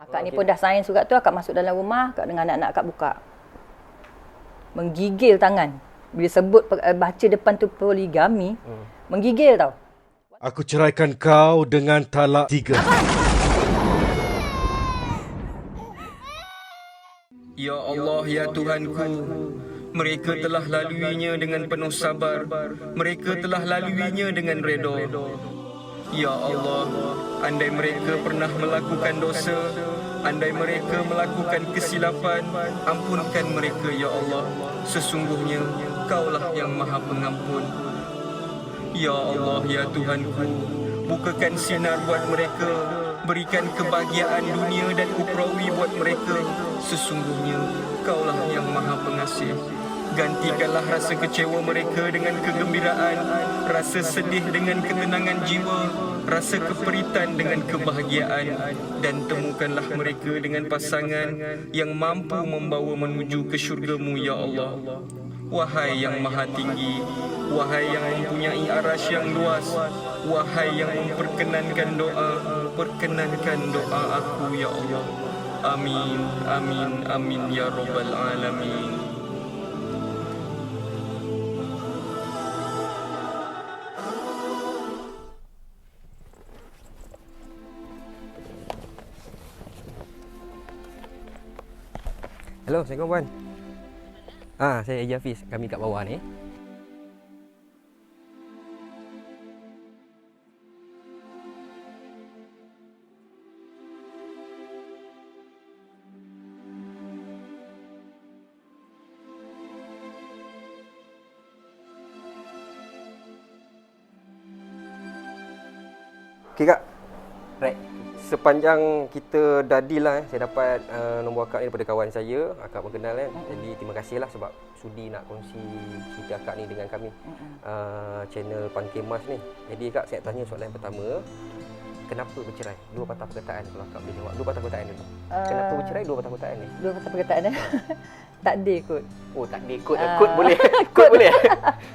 Akak ni pun dah sign surat tu, akak masuk dalam rumah, akak dengan anak-anak akak buka. Menggigil tangan. Bila sebut baca depan tu poligami, menggigil tau. Aku ceraikan kau dengan talak 3. Ya Allah, ya Tuhanku, mereka telah laluinya dengan penuh sabar. Mereka telah laluinya dengan redha. Ya Allah, andai mereka pernah melakukan dosa, andai mereka melakukan kesilapan, ampunkan mereka ya Allah. Sesungguhnya Kaulah yang Maha Pengampun. Ya Allah, ya Tuhanku, bukakan sinar buat mereka, berikan kebahagiaan dunia dan ukhrawi buat mereka. Sesungguhnya Kaulah yang Maha Pengasih. Gantikanlah rasa kecewa mereka dengan kegembiraan, rasa sedih dengan ketenangan jiwa, rasa keperitan dengan kebahagiaan, dan temukanlah mereka dengan pasangan yang mampu membawa menuju ke syurga-Mu ya Allah. Wahai yang Maha Tinggi, wahai yang mempunyai arasy yang luas, wahai yang memperkenankan doa, perkenankan doa aku ya Allah. Amin, amin, amin ya Rabbal Alamin. Hello, Assalamualaikum Puan. Saya Eji Hafiz, kami kat bawah ni. Okey Kak. Right. Sepanjang kita dah deal lah, saya dapat nombor akak ni daripada kawan saya. Akak mengenal kan. Jadi terima kasihlah sebab sudi nak kongsi cerita akak ni dengan kami. Channel Pankemas ni. Jadi Kak, saya tanya soalan yang pertama. Kenapa bercerai? Dua patah perkataan kalau akak boleh jawab. Dua patah perkataan dulu. Kenapa bercerai dua patah perkataan ni? Dua patah perkataan takdir kot. Oh, takdir kot. Kot boleh. Kot boleh.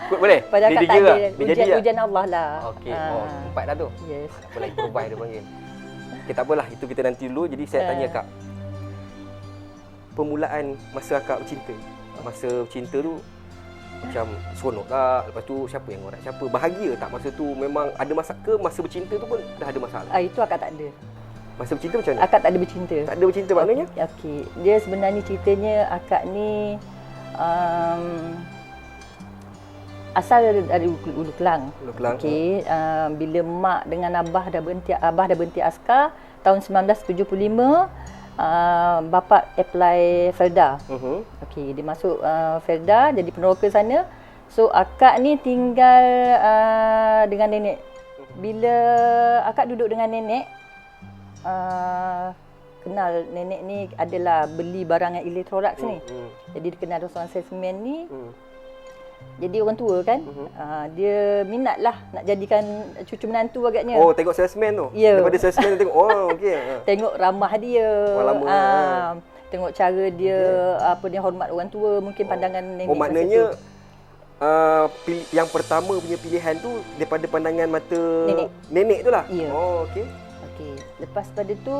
Kot boleh. Pada akak dia takdir. Ujian Allah lah. Okey. Empat dah tu. Yes. Tak apa lagi provide dia panggil. Okay, tak apalah, itu kita nanti dulu. Jadi saya tanya Kak, permulaan masa akak bercinta. Masa bercinta tu macam seronok tak? Lepas tu siapa yang ngorak siapa? Bahagia tak masa tu? Memang ada masalah ke masa bercinta tu pun dah ada masalah? Itu akak tak ada. Masa bercinta macam mana? Akak tak ada bercinta. Tak ada bercinta maknanya? Okey. Dia sebenarnya ceritanya akak ni asal dari Ulu Kelang. Okey, bila mak dengan abah dah berhenti askar tahun 1975, bapa apply Felda. Okey, dia masuk Felda jadi peneroka sana. So akak ni tinggal dengan nenek. Bila akak duduk dengan nenek, kenal nenek ni adalah beli barang yang Electrolux ni. Jadi dia kenal seorang salesman ni. Jadi orang tua kan, dia minat lah nak jadikan cucu menantu agaknya. Oh, tengok salesman tu? Ya. Daripada salesman tu tengok, oh okey. Tengok ramah dia. Lama, tengok cara dia, apa dia hormat orang tua, mungkin pandangan nenek. Oh, maknanya yang pertama punya pilihan tu daripada pandangan mata nenek tu lah? Ya. Oh, okey. Okey. Lepas pada tu,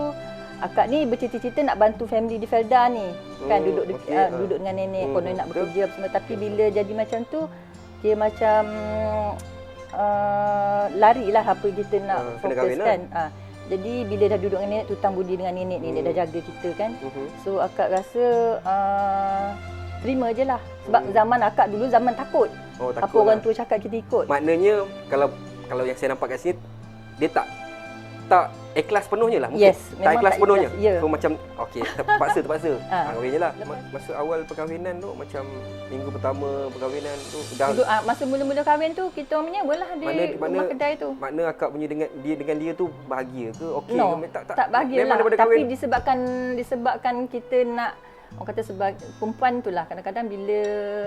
akak ni bercita-cita nak bantu family di Felda ni. Kan duduk dengan nenek, konon nak bekerja semua. Tapi bila jadi macam tu, dia macam larilah apa kita nak fokus kan. Jadi bila dah duduk dengan nenek, tutang budi dengan nenek ni, dia dah jaga kita kan. So akak rasa terima je lah. Sebab zaman akak dulu zaman takut. Apa orang tua cakap kita ikut. Maknanya kalau yang saya nampak kat sini, dia tak ikhlas penuhnya lah mungkin. Yes, tak ikhlas penuhnya. Yeah. So macam okey, terpaksa. Kahwin je lah. Masa awal perkahwinan tu, macam minggu pertama perkahwinan tu dah masa mula-mula kahwin tu, kita orang menyewalah di rumah kedai tu. Makna akak punya dengan dia tu bahagia ke? Okey no, ke? Tak bahagia lah. Tapi disebabkan kita nak, orang kata sebab perempuan tu lah, kadang-kadang bila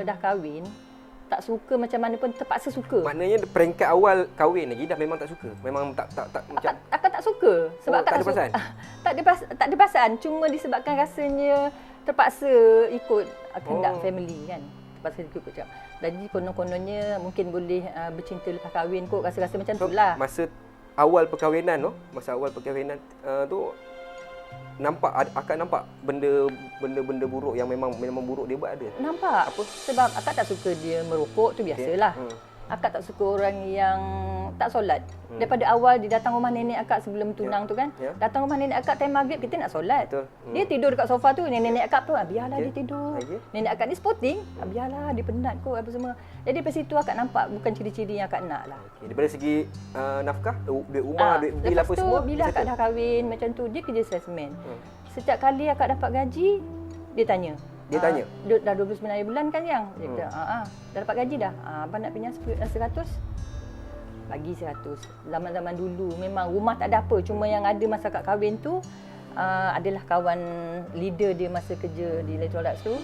dah kahwin tak suka macam mana pun terpaksa suka. Maknanya peringkat awal kahwin lagi dah memang tak suka. Memang tak macam akak tak suka sebab tak ada perasaan. Tak ada perasaan, cuma disebabkan rasanya terpaksa ikut kehendak family kan. Terpaksa ikut cakap. Jadi konon-kononnya mungkin boleh bercinta lepas kahwin kot, rasa-rasa macam tu lah. Masa awal perkahwinan tu, tu akak nampak benda buruk yang memang buruk dia buat ada. Nampak. Sebab akak tak suka dia merokok, tu biasalah. Akak tak suka orang yang tak solat. Daripada awal dia datang rumah nenek akak sebelum tunang tu kan. Datang rumah nenek akak time maghrib, kita nak solat. Betul. Dia tidur dekat sofa tu, nenek akak tu, biarlah dia tidur. Nenek akak ni sporting, biarlah dia penat kot apa semua. Jadi dari situ akak nampak bukan ciri-ciri yang akak nak lah. Daripada segi nafkah, duit rumah, duit bil apa semua. Lepas tu bila akak dah kahwin macam tu, dia kerja salesman. Setiap kali akak dapat gaji, dia tanya. Dia tanya? Dah 29 bulan kan yang? Dia kata, dah dapat gaji dah. Abang nak pinjam 100? Bagi 100. Zaman-zaman dulu memang rumah tak ada apa. Cuma yang ada masa akak kahwin tu, adalah kawan leader dia masa kerja di Electrolux tu.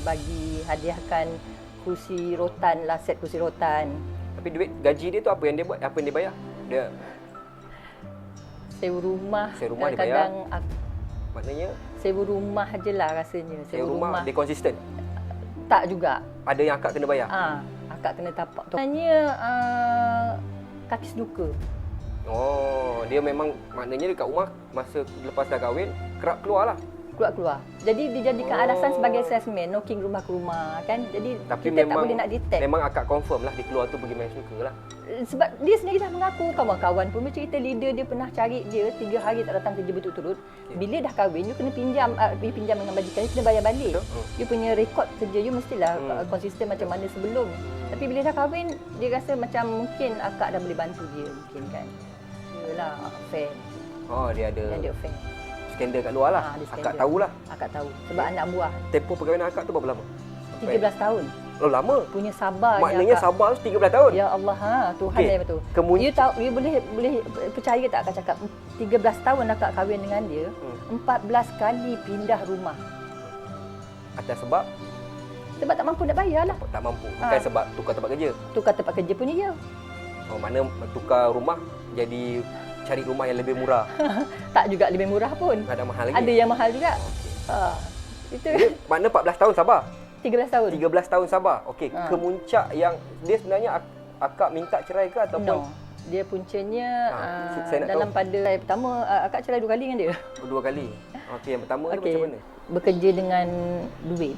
Bagi hadiahkan kursi rotan lah, set kursi rotan. Tapi duit gaji dia tu apa yang dia buat? Apa yang dia bayar? Dia sewa rumah dia bayar? kadang maknanya sewa rumah je lah rasanya. Sewa rumah dia konsisten? Tak juga. Ada yang akak kena bayar? Akak kena tapak. Sebenarnya kaki seduka. Oh, dia memang maknanya dekat rumah masa lepas dah kahwin kerap keluar lah. Keluar. Jadi dijadikan alasan sebagai salesman, knocking rumah ke rumah kan. Jadi tapi kita memang, tak boleh nak detect. Memang akak confirm lah dia keluar tu pergi main snooker lah. Sebab dia sendiri dah mengaku, kawan-kawan pun bercerita leader dia pernah cari dia 3 hari tak datang kerja berturut-turut. Bila dah kahwin, you kena pinjam dengan majikan, you kena bayar balik. You punya rekod kerja you mestilah konsisten macam mana sebelum. Tapi bila dah kahwin, dia rasa macam mungkin akak dah boleh bantu dia mungkin kan. Yalah, fair. Oh, dia ada fair. Skandal kat luar lah. Akak tahulah. Akak tahu. Sebab anak buah. Tempoh perkahwinan akak tu berapa lama? 13 tahun. Oh, lama. Punya sabar. Maknanya sabar tu 13 tahun. Ya Allah, Tuhan dah betul. You tahu, you boleh percaya tak akak cakap 13 tahun akak kahwin dengan dia, 14 kali pindah rumah. Atas sebab tak mampu nak bayar lah. Tak mampu. Bukan sebab tukar tempat kerja. Tukar tempat kerja punya ya. Oh, mana tukar rumah jadi cari rumah yang lebih murah. Tak juga lebih murah pun. Ada mahal lagi. Ada yang mahal juga. Itu. Dia, mana 14 tahun sabar? 13 tahun. 13 tahun sabar. Okey, kemuncak yang dia sebenarnya akak minta cerai ke ataupun? No. Dia puncanya dalam pada pertama akak cerai 2 kali dengan dia. 2 kali. Okey, yang pertama tu macam mana? Bekerja dengan duit.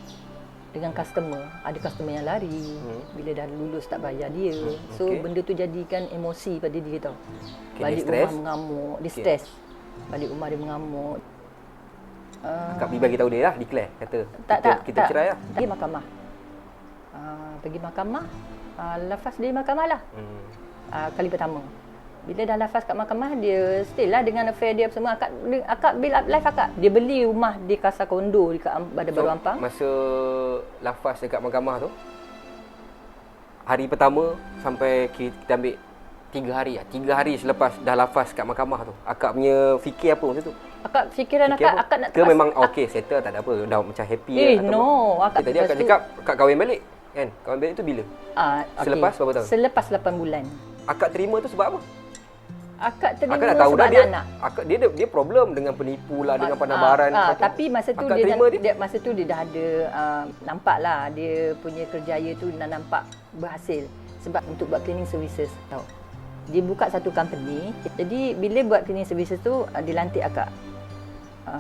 Dengan customer, ada customer yang lari, bila dah lulus tak bayar dia. So benda tu jadikan emosi pada dia tau. Balik rumah mengamuk, dia stres. Balik rumah dia mengamuk. Kak Bi bagi tahu dia lah, declare kata kita cerai lah. Pergi mahkamah. Pergi mahkamah, lafaz dari mahkamah lah. Kali pertama. Bila dah lafaz kat mahkamah, dia still lah dengan affair dia semua. Akak build life akak. Dia beli rumah di Kasar Kondo dekat Baru Ampang. Masa lafaz dekat mahkamah tu, hari pertama sampai kita ambil 3 hari lah. 3 hari selepas dah lafaz kat mahkamah tu, akak punya fikir apa masa tu? Akak fikiran akak nak ke memang okey, settle tak ada apa, dah macam happy lah. No. Tadi akak cakap akak kahwin balik kan? Kahwin balik tu bila? Selepas berapa tahun? Selepas 8 bulan. Akak terima tu sebab apa? Akak terima dah tahu sebab dah anak. Akak dia problem dengan penipu lah, dengan pandang-baran. Tapi masa tu masa tu dia dah ada nampak lah dia punya kerjaya tu dah nampak berhasil sebab untuk buat cleaning services tahu. Dia buka satu company. Jadi bila buat cleaning services tu dilantik akak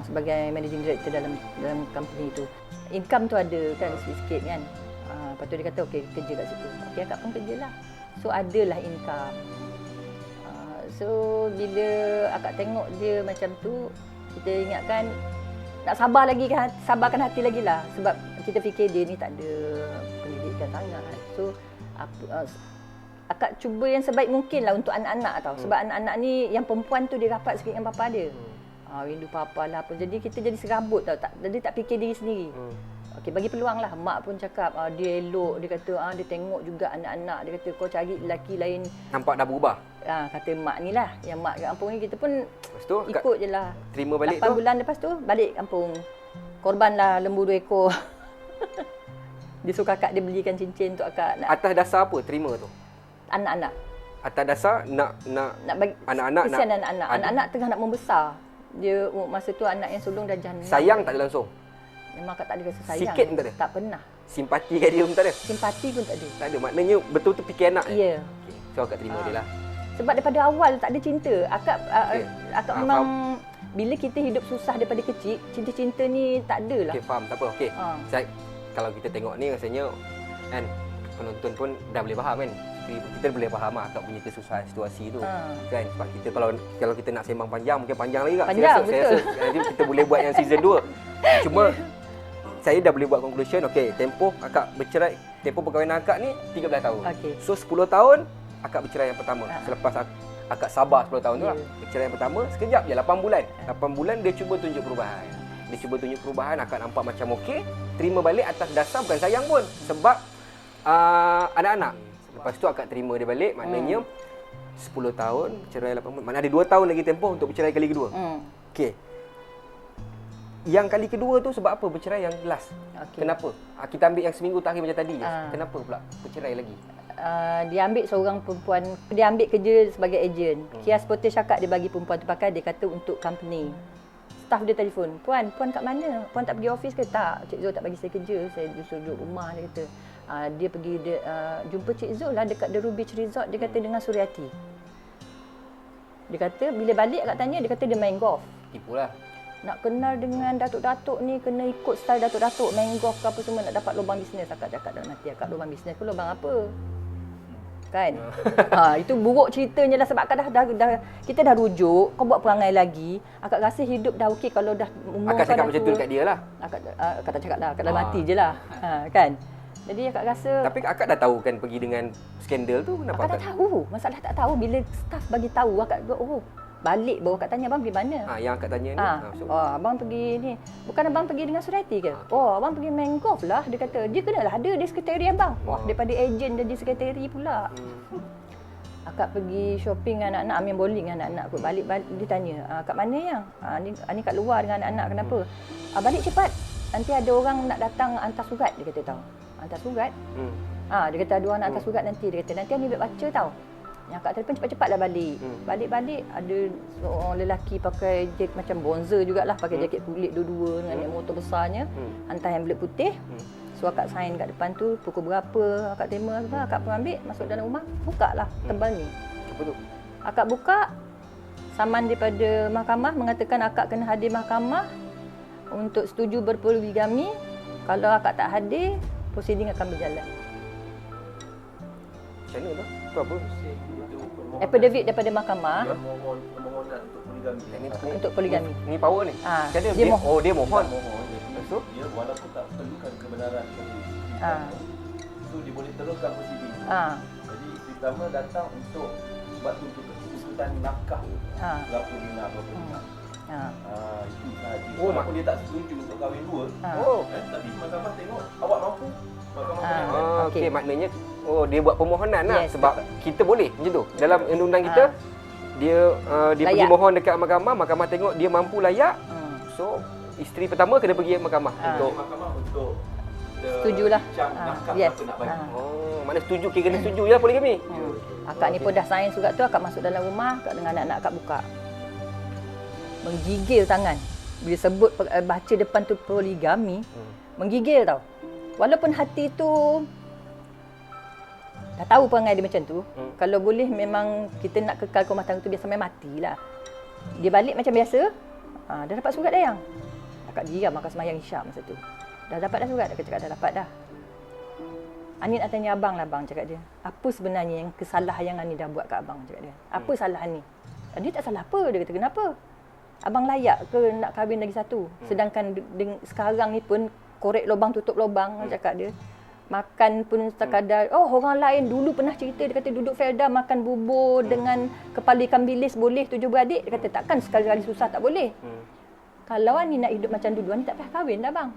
sebagai managing director dalam company tu. Income tu ada kan sikit kan. Lepas tu dia kata okey kerja kat situ. Okey akak pun kerjalah. So adalah income. So bila akak tengok dia macam tu, kita ingatkan nak sabarkan hati lagi lah. Sebab kita fikir dia ni tak ada pendidikan sangat. So akak cuba yang sebaik mungkin lah untuk anak-anak tau. Sebab anak-anak ni yang perempuan tu dia rapat sikit dengan papa dia. Rindu papa lah pun. Jadi kita jadi serabut tau. Jadi tak fikir diri sendiri. Okey, bagi peluang lah. Mak pun cakap dia elok. Dia kata dia tengok juga anak-anak. Dia kata kau cari lelaki lain. Nampak dah berubah? Kata mak ni lah. Yang mak kat kampung ni kita pun ikut je lah. Terima balik 8 bulan lepas tu balik kampung. Korban lah lembu 2 ekor. Dia suruh kakak dia belikan cincin untuk akak. Atas dasar apa terima tu? Anak-anak. Atas dasar nak bagi anak-anak kesian anak-anak. Anak-anak tengah nak membesar. Dia masa tu anak yang sulung dah janda. Sayang tak ada langsung? Memang akak tak ada rasa sayang. Sikit pun tak ada? Tak pernah. Simpati kat dia pun tak ada? Simpati pun tak ada. Tak ada. Maknanya betul-betul fikir anak. Ya. Okay. So akak terima dia lah. Sebab daripada awal tak ada cinta. Akak akak Ah, memang bila kita hidup susah daripada kecil, cinta-cinta ni tak ada lah. Okey, faham. Tak apa. Okey. Kalau kita tengok ni rasanya kan penonton pun dah boleh faham kan. Kita boleh faham lah akak punya kesusahan situasi tu. Kan sebab kita kalau kita nak sembang panjang mungkin panjang lagi Kak. Panjang, Saya rasa nanti kita boleh buat yang season 2. Cuma saya dah boleh buat conclusion. Okey, tempoh akak bercerai, tempoh perkahwinan akak ni 13 tahun. Okey. So 10 tahun akak bercerai yang pertama. Selepas akak sabar 10 tahun tu lah. Bercerai yang pertama, sekejap je 8 bulan. 8 bulan dia cuba tunjuk perubahan. Dia cuba tunjuk perubahan, akak nampak macam okey, terima balik atas dasar bukan sayang pun. Sebab anak-anak. Lepas tu akak terima dia balik, maknanya 10 tahun, cerai 8 bulan. Maknanya ada 2 tahun lagi tempoh untuk bercerai kali kedua. Okey. Yang kali kedua tu sebab apa bercerai yang last? Kenapa? Kita ambil yang seminggu terakhir macam tadi je. Kenapa pula bercerai lagi? Dia ambil seorang perempuan, dia ambil kerja sebagai ejen. Kia Sportage akak dia bagi perempuan tu pakai, dia kata untuk company. Staff dia telefon, Puan kat mana? Puan tak pergi office ke? Tak, Cik Zul tak bagi saya kerja, saya disuruh duduk rumah, dia kata. Dia pergi jumpa Cik Zul lah dekat The Ruby Resort, dia kata dengan Suryati. Dia kata bila balik akak tanya, dia kata dia main golf. Tipulah. Nak kenal dengan datuk-datuk ni kena ikut style datuk-datuk, main golf ke apa semua nak dapat lubang bisnes. Akak cakap dalam hati akak, lubang bisnes pun lubang apa? Kan? Itu buruk ceritanya lah sebab akak dah kita dah rujuk, kau buat perangai lagi. Akak rasa hidup dah okey kalau dah umur akak cakap macam tu dekat dia lah. Akak tak cakap dah, akak dalam hati je lah. Kan? Jadi akak rasa Tapi akak dah tahu kan pergi dengan skandal tu kenapa akak tak tahu. Masalah tak tahu bila staff bagi tahu akak balik baru akak tanya abang pergi mana? Yang akak tanya ni. Abang pergi ni. Bukan abang pergi dengan Suryati ke? Abang pergi main golf lah. Dia kata, dia kenalah ada dia sekretari abang. Daripada ejen jadi sekretari pula. Akak pergi shopping dengan anak-anak, ambil bowling dengan anak-anak aku. Balik dia tanya, kat mana yang? Ni kat luar dengan anak-anak, kenapa? Balik cepat. Nanti ada orang nak datang hantar surat, dia kata tahu. Hantar surat? Dia kata ada orang nak hantar surat nanti. Dia kata, nanti Ani baca tau. Yang kat telefon cepat-cepatlah balik. Balik-balik ada seorang lelaki pakai jaket macam bonzer jugalah, pakai jaket kulit dua-dua dengan naik motor besarnya. Hantar envelope putih. So akak sign kat depan tu pukul berapa akak terima apa, akak pun ambil masuk dalam rumah, bukalah tebal ni. Apa tu? Akak buka saman daripada mahkamah mengatakan akak kena hadir mahkamah untuk setuju berpoligami. Kalau akak tak hadir, proceeding akan berjalan. Macam mana tu? Tu apa? Affidavit daripada mahkamah Permohonan untuk poligami. untuk poligami. Ni power ni. Dia Dia mohon. dia mohon. Lepas tu dia walaupun tak perlukan kebenaran dari so dia boleh teruskan proceeding. Jadi isteri pertama datang untuk sebab tu untuk tuntutan nafkah. Berapa bina berapa bina. Itu sahaja. Walaupun dia tak setuju untuk kahwin dua. Tapi mahkamah tengok awak mampu. Mahkamah Okey, maknanya dia buat permohonan lah sebab kita boleh macam tu. Dalam undang-undang kita dia pergi mohon dekat mahkamah, mahkamah tengok dia mampu layak. So isteri pertama kena pergi mahkamah untuk mahkamah untuk setujulah. Yes. Mana setuju, kira kena setuju je lah poligami. Akak ni pun dah sign surat tu, akak masuk dalam rumah, akak dengan anak-anak akak buka. Menggigil tangan. Bila sebut baca depan tu poligami, menggigil tau. Walaupun hati tu dah tahu perangai dia macam tu, kalau boleh memang kita nak kekal rumah tangga tu biar sampai matilah. Dia balik macam biasa, dah dapat surat dah yang. Akak diam, akak semayang isyak masa tu. Dah dapat dah surat? Akak cakap dah dapat dah. Ani nak tanya abang lah bang, cakap dia. Apa sebenarnya yang kesalahan yang Ani dah buat kat abang, cakap dia. Apa salah Ani? Dia tak salah apa, dia kata kenapa? Abang layak ke nak kahwin lagi satu? Sedangkan sekarang ni pun korek lubang tutup lubang, cakap dia. Makan pun sekadar, orang lain dulu pernah cerita, dia kata duduk Felda makan bubur dengan kepala ikan bilis boleh 7 beradik. Dia kata takkan sekali-kali susah tak boleh. Kalau Ani nak hidup macam dulu, Ani tak payah kahwin dah bang.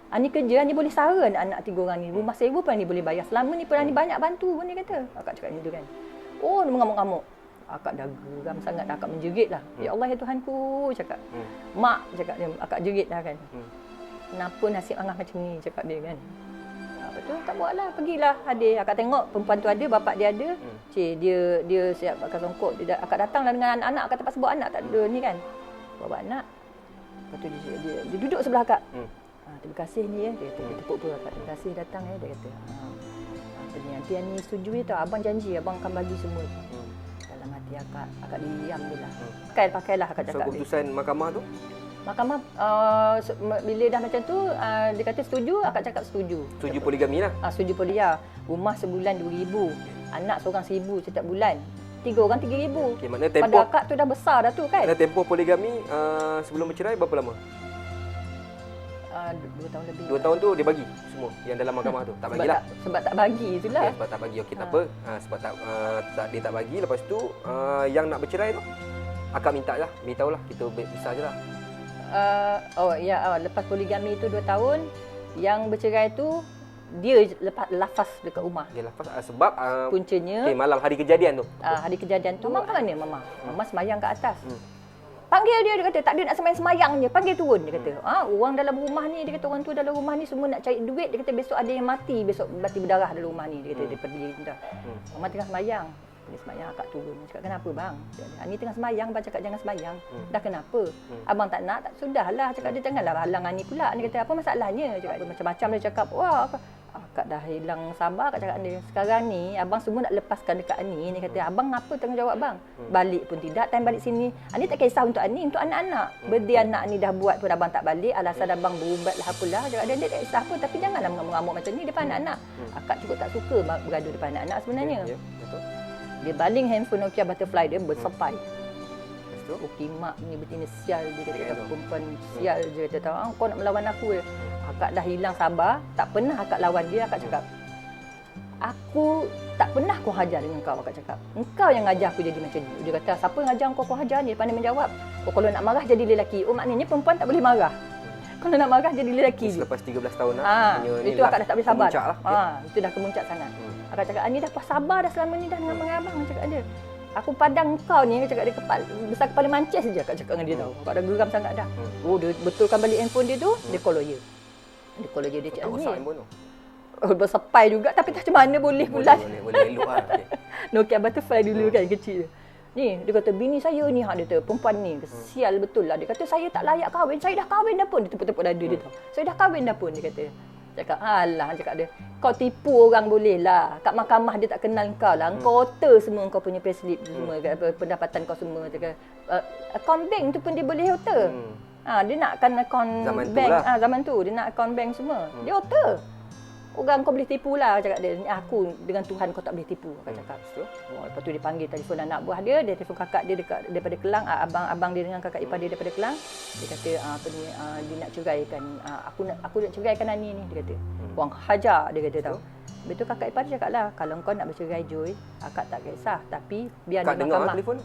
Ani kerja, Ani boleh sara anak 3 orang ni. Rumah sewa pun Ani boleh bayar. Selama ni pun Ani banyak bantu pun dia kata. Akak cakap macam tu kan. Dia mengamuk-ngamuk. Akak dah geram sangat dah, akak menjerit lah. Ya Allah ya Tuhanku, cakap. Mak, cakap dia, akak jerit dah kan. Kenapa nasib Angah macam ni, cakap dia kan. Lepas tu tak buat lah, pergilah hadir. Akak tengok perempuan tu ada, bapak dia ada. Cik, dia siap pakai songkok. Akak datanglah dengan anak-anak, akak terpaksa bawa anak, tak ada ni kan. Bawa anak. Lepas tu dia duduk sebelah akak. Terima kasih ni ya, dia kata. Dia tepuk pun akak, terima kasih datang ya, dia kata. Nanti Ani setuju tau, abang janji abang akan bagi semua tu. hati akak diam je lah. Pakailah akak So cakap. keputusan mahkamah tu? Mahkamah bila dah macam tu dia kata setuju, akak cakap setuju. Setuju poligami lah. Setuju polia. Rumah sebulan 2,000. Anak seorang 1,000 setiap bulan. 3 orang 3,000. Okey, maknanya Pada tempoh akak tu dah besar dah tu kan. tempoh poligami sebelum bercerai berapa lama? 2 tahun lebih. 2 tahun tu dia bagi semua yang dalam mahkamah tu. Tak bagilah. Sebab tak bagi itulah. Okay, sebab tak bagi. Okey, tak apa. Sebab dia tak bagi, lepas tu yang nak bercerai tu akak minta lah, beritahulah kita pisah je lah. Lepas poligami tu 2 tahun, yang bercerai tu dia lepas lafaz dekat rumah. Dia lepas sebab Puncanya malam hari kejadian tu. hari kejadian tu Mama mana Mama? Mama semayang kat atas. Panggil dia kata tak ada nak semayang je, panggil turun dia kata. Orang dalam rumah ni, dia kata orang tu dalam rumah ni semua nak cari duit, dia kata besok ada yang mati, besok mati berdarah dalam rumah ni, dia kata daripada dia minta. Mama tengah semayang. Dia semayang, akak turun. Dia cakap, kenapa bang? Ni tengah semayang, abang cakap jangan semayang. Dah kenapa? Abang tak nak, tak sudahlah. Cakap dia janganlah halang Ani pula. Dia kata apa masalahnya? Cakap dia macam-macam dia cakap. Wah, akak dah hilang sabar. Akak cakap dia, sekarang ni abang semua nak lepaskan dekat Ani. Dia kata, abang apa tanggungjawab bang? Balik pun tidak, time balik sini. Ani tak kisah untuk Ani, untuk anak-anak. Birthday anak Ani dah buat pun abang tak balik. Alasan abang berubat lah apalah. Cakap dia tak kisah apa, tapi janganlah mengamuk-ngamuk macam ni depan anak-anak. Akak cukup tak suka bergaduh depan anak-anak sebenarnya. Betul. Dia baling handphone Nokia Butterfly dia bersepai. Lepas tu Okey mak ni betina sial dia kata, perempuan sial dia kata, tahu kau nak melawan aku ke? Akak dah hilang sabar, tak pernah akak lawan dia. Akak cakap, aku tak pernah kau hajar dengan kau. Akak cakap, engkau yang ngajar aku jadi macam ni. Dia kata, siapa yang ngajar kau hajar ni? Dia pandai menjawab. Kalau nak marah jadi lelaki. Maknanya perempuan tak boleh marah. Kalau nak marah jadi lelaki. Selepas 13 tahun lah. Itu akak dah tak boleh sabar. Lah. Itu dah kemuncak sangat. Akak cakap, Ani dah sabar dah selama ni dah dengan abang. Cakap dia, aku padang kau ni, cakap dia besar kepala mancis je. Akak cakap dengan dia tahu. Akak dah geram sangat dah. Dia betulkan balik handphone dia tu, dia call lawyer. Dia call lawyer, dia cakap ni. Bersepai juga, tapi tak macam mana boleh pula. Boleh elok lah. Okay. Nokia Butterfly dulu kan, kecil. Ni, dia kata, bini saya ni, dia kata, perempuan ni, sial betul lah. Dia kata, saya tak layak kahwin. Saya dah kahwin dah pun. Dia tepuk-tepuk dada dia tahu. Saya dah kahwin dah pun, dia kata. Cakap, alah, cakap dia, kau tipu orang boleh lah. Kat mahkamah dia tak kenal kau lah. Kau otter semua kau punya payslip semua, pendapatan kau semua. Cakap, akaun bank tu pun dia boleh otter. Dia nakkan akaun bank. Zaman tu, dia nak akaun bank semua. Dia otter. Orang kau boleh tipu lah, cakap dia. Aku dengan Tuhan kau tak boleh tipu, akak cakap. Lepas tu dia panggil telefon anak buah dia telefon kakak dia daripada Kelang, abang dia dengan kakak ipar dia daripada Kelang. Dia kata dia nak ceraikan, aku nak ceraikan Ani ni, dia kata. Orang hajar, dia kata tahu. Lepas tu kakak ipar dia cakap lah, kalau kau nak bercerai Joy, akak tak kisah, tapi biar Kak di dengar mahkamah. telefon?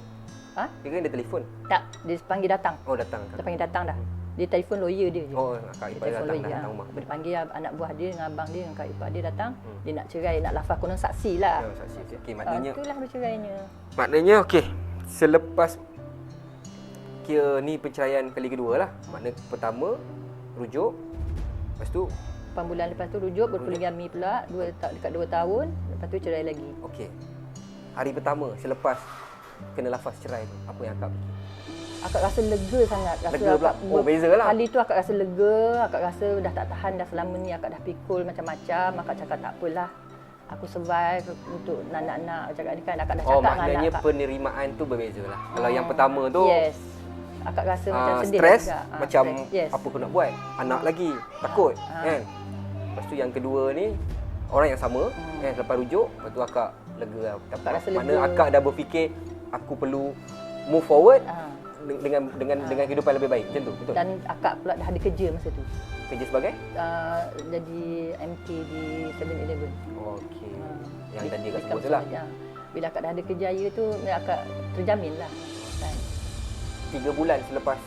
Dia kan dia telefon? Tak, dia panggil datang. Oh, datang. Dia panggil datang dah. Dia telefon lawyer dia je. Oh, kak ipar Dia datang lawyer, datang rumah. Dia panggil anak buah dia dengan abang dia dengan kak ipar dia datang. Dia nak cerai, nak lafaz konon saksi lah. Saksi. Okey, maknanya Itulah bercerainya. Maknanya okey, selepas kira ni perceraian kali kedua lah. Maknanya pertama rujuk, lepas tu 8 bulan lepas tu rujuk, berpoligami pula dekat 2 tahun, lepas tu cerai lagi. okey. Hari pertama selepas kena lafaz cerai tu, apa yang akak fikir? Akak rasa lega sangat. Lega pula? Oh, beza lah. Kali tu akak rasa lega, akak rasa dah tak tahan dah selama ni, akak dah pikul macam-macam. Akak cakap tak apalah, aku survive untuk anak-anak. Cakap ni kan, akak dah cakap dengan anak. Maknanya penerimaan tu berbeza lah. Kalau yang pertama tu yes. Akak rasa macam sedih stres, juga. macam yes. apa aku nak buat? Anak lagi, takut kan? Lepas tu yang kedua ni orang yang sama kan, lepas rujuk, lepas tu akak lega lah. Akak rasa Mana lega. akak dah berfikir aku perlu move forward dengan kehidupan lebih baik. Macam tu, betul? Dan akak pula dah ada kerja masa tu. Kerja sebagai? Jadi MT di 7-Eleven. Okey. Yang tadi akak Dekat sebut tu lah. Malaysia. Bila akak dah ada kerjaya tu, akak terjamin lah. Kan? 3 bulan selepas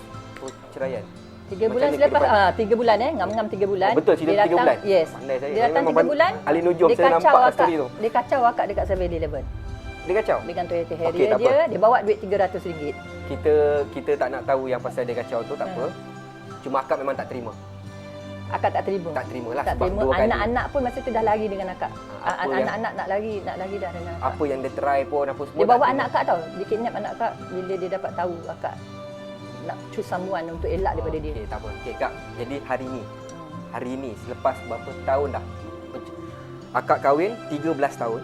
perceraian. 3 bulan selepas, 3 bulan ngam-ngam 3 bulan. Oh, betul, cerita dia 3 bulan. Yes. Pandai saya. Dia datang Memang 3 bulan. ahli nujum, dia saya kacau nampak akak, story tu. Dia kacau akak dekat 7-Eleven. Dia kacau? Dengan Toyota Harrier Okey, tak dia, apa. dia bawa duit RM300. Kita tak nak tahu yang pasal dia kacau tu, tak apa. Cuma akak memang tak terima. Akak tak terima. Tak terima lah Tak sebab terima. 2 kali. Anak-anak pun masa tu dah lari dengan akak. Apa yang- Anak-anak nak lari dah dengan akak. Apa yang dia try pun apa semua. Dia tak bawa terima. anak akak tau. Dia kidnap anak akak bila dia dapat tahu akak nak choose someone untuk elak daripada dia. Okey, tak apa. Okey, Kak. Jadi hari ni selepas berapa tahun dah akak kahwin 13 tahun.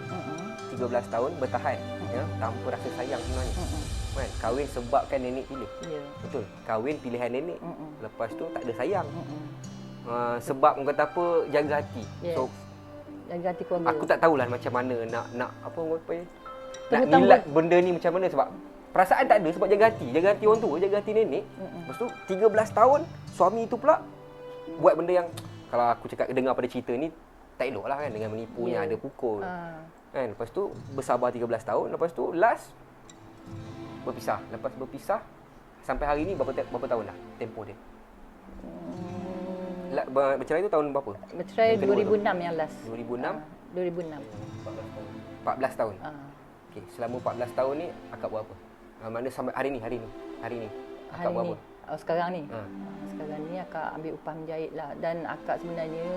13 tahun bertahan. ya, tanpa rasa sayang sebenarnya. Kan? Kahwin sebabkan nenek pilih. Ya. Betul. Kahwin pilihan nenek. Lepas tu tak ada sayang. Sebab orang kata apa, jaga hati. Yes. So Jaga hati keluarga. aku tak tahulah macam mana nak apa orang panggil. Nak Tengok-tengok. nilat benda ni macam mana sebab perasaan tak ada sebab jaga hati. Jaga hati orang tua, jaga hati nenek. Lepas tu 13 tahun suami tu pula buat benda yang kalau aku cakap dengar pada cerita ni tak elok lah kan, dengan menipunya, ada pukul. Kan? Lepas tu bersabar 13 tahun, lepas tu last berpisah. Lepas berpisah sampai hari ni berapa tahun dah tempoh dia? Bercerai tu tahun berapa? Bercerai 2006 yang last. 2006? 2006. 14 tahun. Okey, selama 14 tahun ni akak buat apa? Mana sampai hari ni akak Hari buat ni. apa? Sekarang ni. Sekarang ni akak ambil upah menjahit lah. Dan akak sebenarnya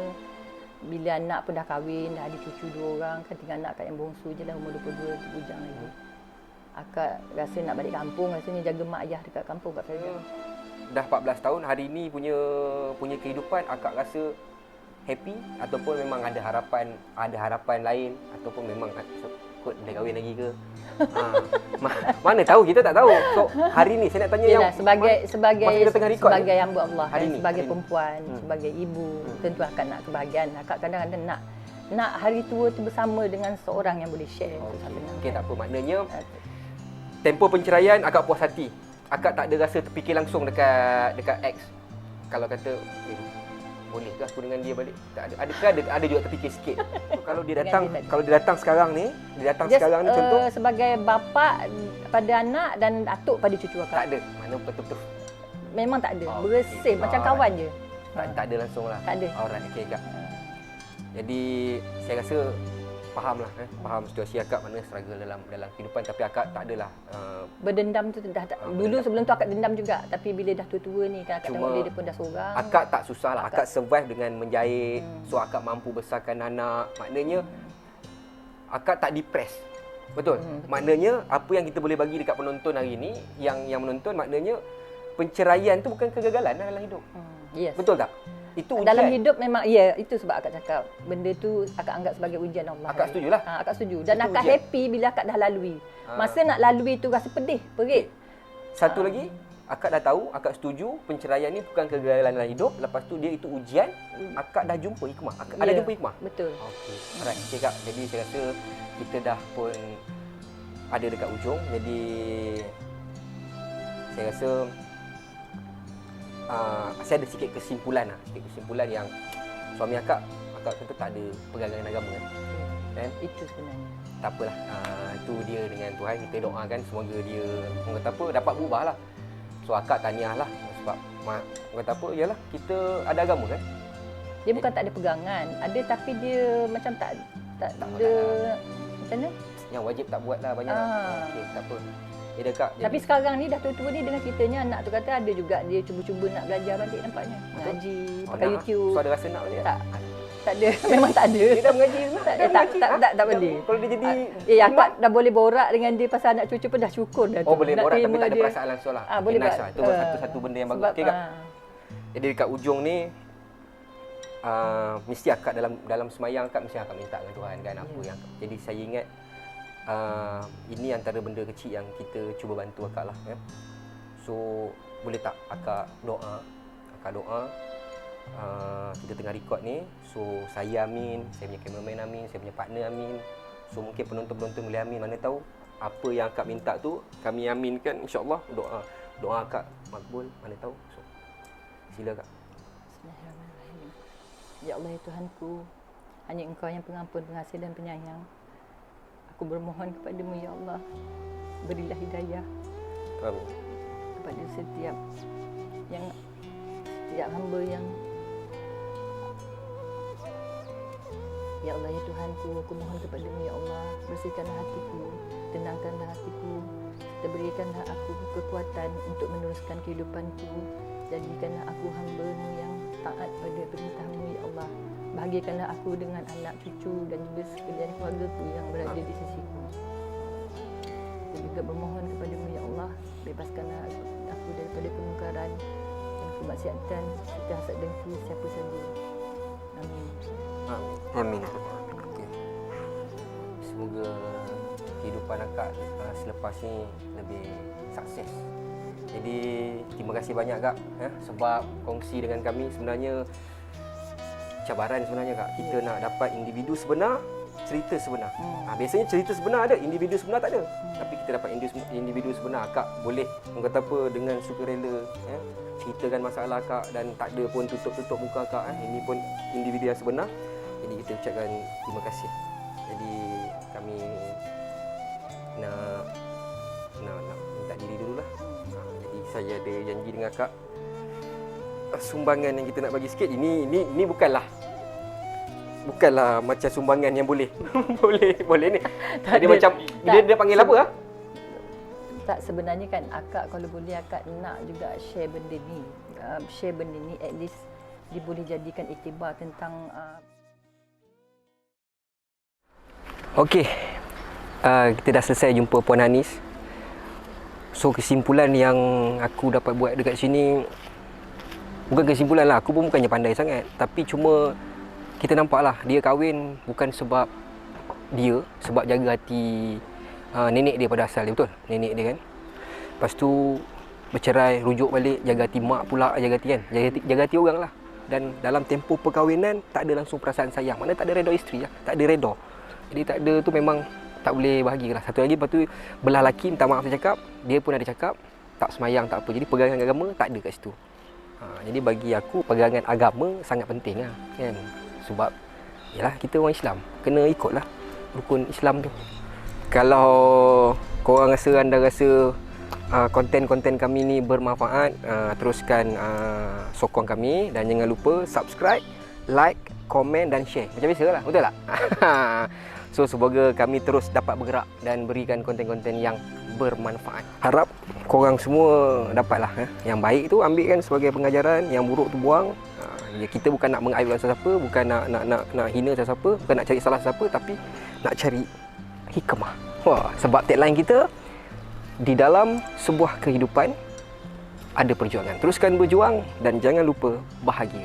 bila anak pun dah kahwin, dah ada cucu 2 orang, kan tinggal anak akak yang bongsu je lah, umur 22 tu bujang lagi. Akak rasa nak balik kampung, rasanya jaga mak ayah dekat kampung kat Ferry. Dah 14 tahun, hari ni punya kehidupan akak rasa happy ataupun memang ada harapan lain ataupun memang kot dah kahwin lagi ke? Mana tahu, kita tak tahu. So hari ni saya nak tanya Yelah, yang sebagai hamba Allah hari dan ni, sebagai hari ni. perempuan, sebagai ibu, tentu akak nak kebahagiaan. Akak kadang-kadang nak hari tua tu bersama dengan seorang yang boleh share. Okey, tak apa, maknanya tempoh penceraian akak puas hati. Akak tak ada rasa terfikir langsung dekat ex. Kalau kata bolehkah aku dengan dia balik? Tak ada. Adakah ada juga terfikir sikit. Kalau dia datang sekarang ni, contoh sebagai bapa pada anak dan atuk pada cucu akak. tak ada. Mana betul-betul Memang tak ada. Bersih macam kawan je. tak ada langsung lah. Tak ada. Alright, okey Kak. Jadi saya rasa faham situasi akak mana struggle dalam kehidupan, tapi akak tak adalah Berdendam tu dah tak. Dulu sebelum tu akak dendam juga, tapi bila dah tua-tua ni kan akak tengok dia pun dah seorang. Akak tak susah lah. Akak survive dengan menjahit. So akak mampu besarkan anak. Maknanya akak tak depres. Betul. Maknanya apa yang kita boleh bagi dekat penonton hari ni, yang menonton, maknanya penceraian tu bukan kegagalan dalam hidup. Yes. Betul tak? Itu ujian. Dalam hidup memang itu sebab akak cakap benda tu akak anggap sebagai ujian Allah. Akak setujulah. Akak setuju dan Itu akak ujian. happy bila akak dah lalui. Masa nak lalui tu rasa pedih, perit. Satu lagi, akak dah tahu, akak setuju penceraian ni bukan kegagalan dalam hidup. Lepas tu dia itu ujian, akak dah jumpa hikmah. Akak ada jumpa hikmah. Betul. Okey. Alright, okay, Kak. Jadi saya rasa kita dah pun ada dekat ujung. Jadi saya rasa saya ada sikit kesimpulan yang suami akak tentu tak ada pegangan agama kan? Itu sebenarnya. Tak apalah, itu dia dengan Tuhan, kita doakan semoga dia orang kata apa dapat berubah lah. So akak tahniah lah sebab orang kata apa, yalah kita ada agama kan. Dia bukan tak ada pegangan, ada tapi dia macam tak ada macam mana? Yang wajib tak buat lah banyak. Okey, tak apa. Ya Kak. Tapi sekarang ni dah tua-tua ni dengan ceritanya anak tu kata ada juga dia cuba-cuba nak belajar balik nampaknya. Ngaji, pakai YouTube. So ada rasa nak balik? Tak ada. Memang tak ada. Dia dah mengaji semua? Tak boleh. Kalau dia jadi akak dah boleh borak dengan dia pasal anak cucu pun dah syukur dah tu. Oh boleh nak borak tapi terima tak ada dia. perasaan langsung lah. Boleh nice lah. Itu satu benda yang bagus. Okey Kak. Jadi dekat ujung ni mesti akak dalam semayang akak mesti akak minta dengan Tuhan kan apa yang jadi saya ingat ini antara benda kecil yang kita cuba bantu akak lah kan. So boleh tak akak doa kita tengah record ni, so saya amin, saya punya cameraman amin, saya punya partner amin, so mungkin penonton-penonton boleh amin, mana tahu apa yang akak minta tu kami aminkan, insya-Allah doa akak makbul, mana tahu. So sila Kak. Bismillahirrahmanirrahim. Ya Allah ya Tuhanku, hanya Engkau yang pengampun, pengasih dan penyayang. Aku bermohon kepadamu ya Allah, berilah hidayah Amin. kepada setiap hamba yang ya Allah ya Tuhanku, aku mohon kepadamu ya Allah, bersihkanlah hatiku, tenangkanlah hatiku, serta berikanlah aku kekuatan untuk meneruskan kehidupanku. Jadikanlah aku hamba-Mu yang taat pada perintah-Mu ya Allah. Bahagiakanlah aku dengan anak cucu dan juga sekalian keluargaku yang berada di sisiku. Aku juga bermohon kepadamu ya Allah, bebaskanlah aku daripada kemungkaran dan kemaksiatan serta hasad dengki siapa saja. Amin. Amin. Okay. Semoga kehidupan akak selepas ni lebih sukses. Jadi terima kasih banyak Kak sebab kongsi dengan kami. Sebenarnya cabaran sebenarnya Kak, kita nak dapat individu sebenar, cerita sebenar. Biasanya cerita sebenar ada, individu sebenar tak ada. Tapi kita dapat individu sebenar. Kak boleh orang kata apa dengan sukarela ceritakan masalah Kak dan tak ada pun tutup-tutup muka Kak. Ini pun individu yang sebenar. Jadi kita ucapkan terima kasih. Jadi kami nak minta diri dululah. Jadi saya ada janji dengan Kak, sumbangan yang kita nak bagi sikit ini bukanlah macam sumbangan yang boleh boleh ni. Jadi macam dia panggil apa Tak, sebenarnya kan akak kalau boleh akak nak juga share benda ni. Share benda ni at least dia boleh jadikan iktibar tentang Okey. Kita dah selesai jumpa Puan Hanis. So kesimpulan yang aku dapat buat dekat sini, bukan kesimpulan lah, aku pun bukannya pandai sangat, tapi cuma kita nampak lah dia kahwin bukan sebab dia, sebab jaga hati nenek dia pada asal dia, betul? Nenek dia kan. Lepas tu bercerai, rujuk balik, jaga hati mak pula, jaga hati kan, jaga hati orang lah. Dan dalam tempoh perkahwinan tak ada langsung perasaan sayang, maknanya tak ada redha isteri lah, tak ada redha. Jadi tak ada tu memang tak boleh bahagia lah. Satu lagi, lepas tu belah lelaki minta maaf dia cakap, dia pun ada cakap tak semayang tak apa. Jadi pegangan agama tak ada kat situ. Jadi bagi aku pegangan agama sangat penting lah kan. Sebab yalah kita orang Islam, kena ikutlah rukun Islam tu. Kalau korang rasa, anda rasa konten-konten kami ni bermanfaat, teruskan sokong kami dan jangan lupa subscribe, like, komen dan share. Macam biasa lah, betul tak? So semoga kami terus dapat bergerak dan berikan konten-konten yang bermanfaat. Harap korang semua dapatlah yang baik tu ambilkan sebagai pengajaran, yang buruk tu buang. Kita bukan nak mengaibkan sesiapa, bukan nak hina sesiapa, bukan nak cari salah sesiapa, tapi nak cari hikmah. Sebab tagline kita, di dalam sebuah kehidupan ada perjuangan. Teruskan berjuang dan jangan lupa bahagia.